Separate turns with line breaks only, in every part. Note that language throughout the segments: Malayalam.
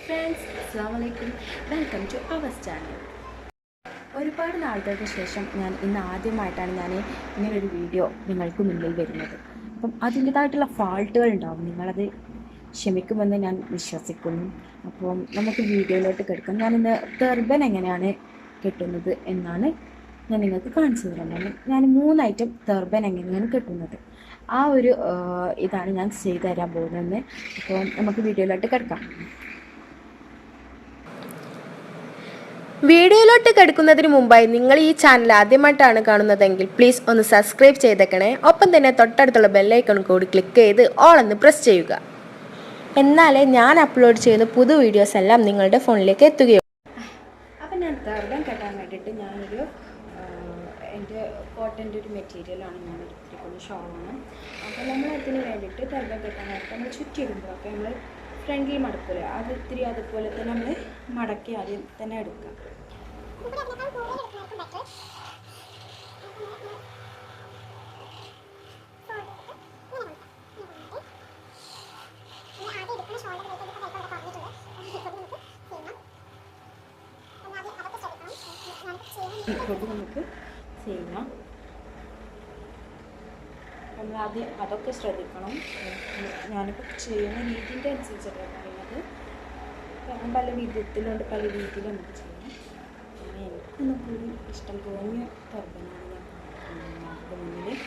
friends, Assalamualaikum. Welcome to our channel. ഒരുപാട് നാളുകൾക്ക് ശേഷം ഇന്ന് ആദ്യമായിട്ടാണ് ഇങ്ങനൊരു വീഡിയോ നിങ്ങൾക്ക് മുന്നിൽ വരുന്നത്. അപ്പം അതിൻ്റെതായിട്ടുള്ള ഫാൾട്ടുകൾ ഉണ്ടാവും, നിങ്ങളത് ക്ഷമിക്കുമെന്ന് ഞാൻ വിശ്വസിക്കുന്നു. അപ്പം നമുക്ക് വീഡിയോയിലോട്ട് കിടക്കാം. ഞാനിന്ന് ടർബൻ എങ്ങനെയാണ് കെട്ടുന്നത് എന്നാണ് ഞാൻ നിങ്ങൾക്ക് കാണിച്ചു തരുന്നത്. ഞാൻ 3 ഐറ്റം ടർബൻ എങ്ങനെയാണ് കെട്ടുന്നത് ആ ഒരു ഇതാണ് ഞാൻ ചെയ്തു തരാൻ പോകുന്നത്. അപ്പോൾ നമുക്ക് വീഡിയോയിലോട്ട് കിടക്കാം.
വീഡിയോയിലോട്ട് കിടക്കുന്നതിന് മുമ്പായി നിങ്ങൾ ഈ ചാനൽ ആദ്യമായിട്ടാണ് കാണുന്നതെങ്കിൽ പ്ലീസ് ഒന്ന് സബ്സ്ക്രൈബ് ചെയ്തേക്കണേ. ഒപ്പം തന്നെ തൊട്ടടുത്തുള്ള ബെല്ലൈക്കൺ കൂടി ക്ലിക്ക് ചെയ്ത് ഓൾ എന്ന് പ്രസ് ചെയ്യുക. എന്നാലേ ഞാൻ അപ്ലോഡ് ചെയ്യുന്ന പുതു വീഡിയോസ് എല്ലാം നിങ്ങളുടെ ഫോണിലേക്ക് എത്തുകയുള്ളൂ.
അപ്പം ഞാൻ ടർബൻ കെട്ടാൻ വേണ്ടിയിട്ട് ഞാനൊരു എൻ്റെ കോട്ടൻ്റെ ഒരു മെറ്റീരിയലാണ് ഞാൻ എടുത്തിരിക്കുന്നത്, ഷോളാണ്. അപ്പോൾ നമ്മൾ അതിന് വേണ്ടിയിട്ട് ടർബൻ കെട്ടാനായിട്ട് നമ്മൾ ചുറ്റിയിടുമ്പോഴൊക്കെ നമ്മൾ ഫ്രണ്ടിൽ മടക്കില്ല, അത് ഇത്തിരി അതുപോലെ തന്നെ നമ്മൾ മടക്കി ആദ്യം തന്നെ എടുക്കാം. ഇപ്പോൾ നമുക്ക് ചെയ്യാം. നമ്മളാദ്യം അതൊക്കെ ശ്രദ്ധിക്കണം. ഞാനിപ്പോൾ ചെയ്യുന്ന രീതിൻ്റെ അനുസരിച്ചിട്ടാണ് പറയുന്നത്. കാരണം പല വിധത്തിലുണ്ട്, പല രീതിയിൽ നമുക്ക് ചെയ്യാം. എനിക്കൊന്നും കൂടി ഇഷ്ടം തോന്നിയ ടർബനാണ് ഞാൻ മുന്നിൽ.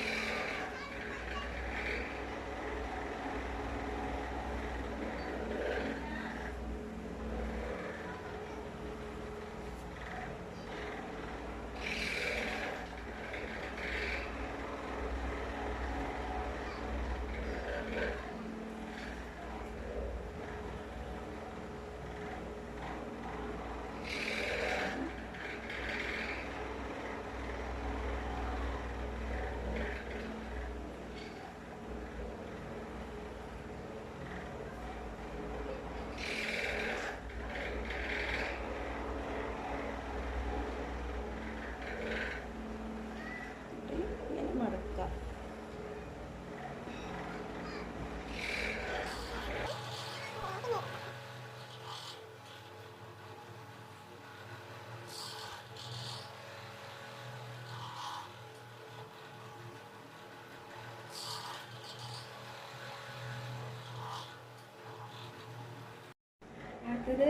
അടുത്തത്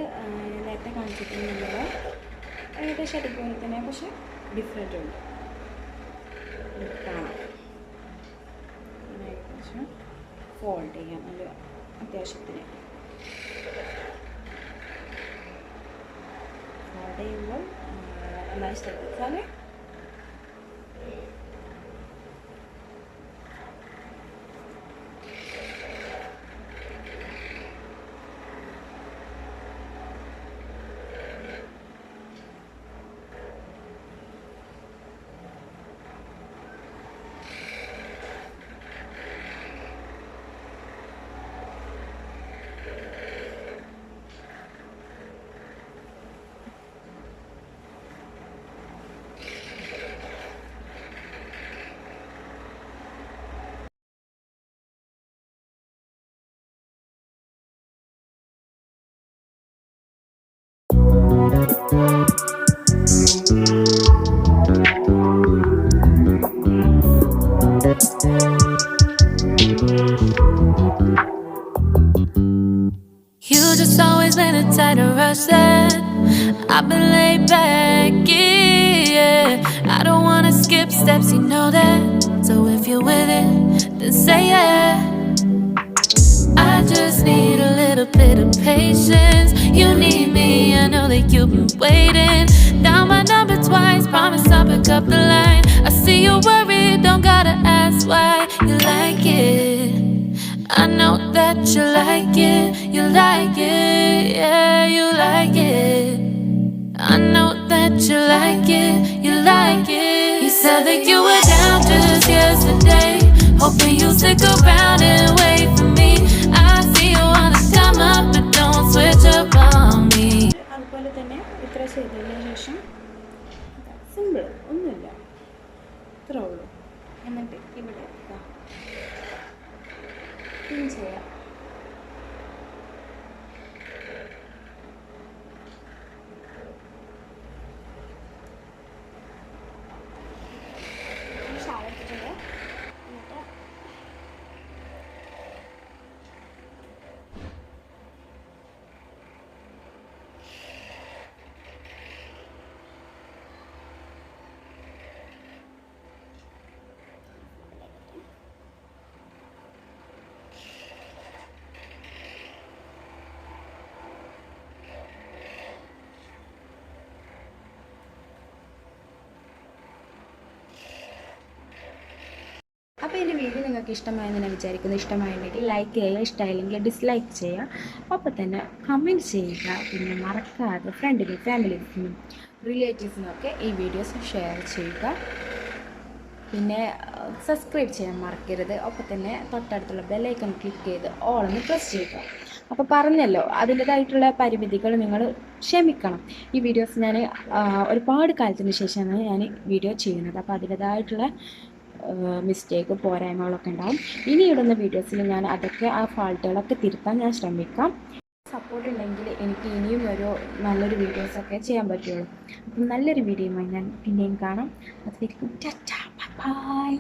നേരത്തെ കാണിച്ചിട്ടുണ്ടെങ്കിൽ ഏകദേശം അതുപോലെ തന്നെ, പക്ഷെ ഡിഫറെൻ്റ് ഉണ്ട് കാണാം. ഏകദേശം ഫോൾഡ് ചെയ്യാം നല്ല അത്യാവശ്യത്തിന്. ഫോൾഡ് ചെയ്യുമ്പോൾ നന്നായി ശ്രദ്ധിച്ചാൽ
You just always been a tighter rush that I've been laid back, yeah. I don't wanna skip steps, you know that. So if you're with it, then say yeah. I just need a little bit of patience. You need me, I know that you've been waiting. Down my number twice, promise I'll pick up the line. I see you worried, don't gotta ask why. You like it, I know that you like it. You like it, yeah, you like it. I know that you like it, you like it. You said that you were down just yesterday, hoping you'll stick around and wait for me. I see you wanna come up, but don't switch up on me.
അതുപോലെ തന്നെ ഇത്ര ചെയ്തതിന് ശേഷം സിമ്പിൾ ഒന്നുമില്ല, ഇത്രേ ഉള്ളൂ. എന്നിട്ട് ഇവിടെ പിൻ ചെയ്യാം. എൻ്റെ വീഡിയോ നിങ്ങൾക്ക് ഇഷ്ടമായെന്ന് ഞാൻ വിചാരിക്കുന്നു. ഇഷ്ടമായിട്ടുണ്ടെങ്കിൽ ലൈക്ക് ചെയ്യുക, ഇഷ്ടമായില്ലെങ്കിൽ ഡിസ്ലൈക്ക് ചെയ്യുക, അപ്പോൾ തന്നെ കമൻറ്റ് ചെയ്യുക. പിന്നെ മറക്കാതെ ഫ്രണ്ടിനും ഫാമിലീസിനും റിലേറ്റീവ്സിനൊക്കെ ഈ വീഡിയോസ് ഷെയർ ചെയ്യുക. പിന്നെ സബ്സ്ക്രൈബ് ചെയ്യാൻ മറക്കരുത്. ഒപ്പം തന്നെ തൊട്ടടുത്തുള്ള ബെല്ലൈക്കൺ ക്ലിക്ക് ചെയ്ത് ഓൾ ഒന്ന് പ്രസ് ചെയ്യുക. അപ്പോൾ പറഞ്ഞല്ലോ, അതിൻ്റേതായിട്ടുള്ള പരിമിതികൾ നിങ്ങൾ ക്ഷമിക്കണം. ഈ വീഡിയോസ് ഞാൻ ഒരുപാട് കാലത്തിന് ശേഷമാണ് ഞാൻ വീഡിയോ ചെയ്യുന്നത്. അപ്പോൾ അതിൻ്റേതായിട്ടുള്ള മിസ്റ്റേക്ക് പോരായ്മകളൊക്കെ ഉണ്ടാവും. ഇനി ഇടുന്ന വീഡിയോസിൽ ഞാൻ അതൊക്കെ ആ ഫാൾട്ടുകളൊക്കെ തിരുത്താൻ ഞാൻ ശ്രമിക്കാം. സപ്പോർട്ട് ഉണ്ടെങ്കിൽ എനിക്ക് ഇനിയും നല്ലൊരു വീഡിയോസൊക്കെ ചെയ്യാൻ പറ്റുള്ളൂ. അപ്പം നല്ലൊരു വീഡിയോയുമായി ഞാൻ പിന്നെയും കാണാം. അതിലേക്ക് ടാറ്റാ, ബൈ ബൈ.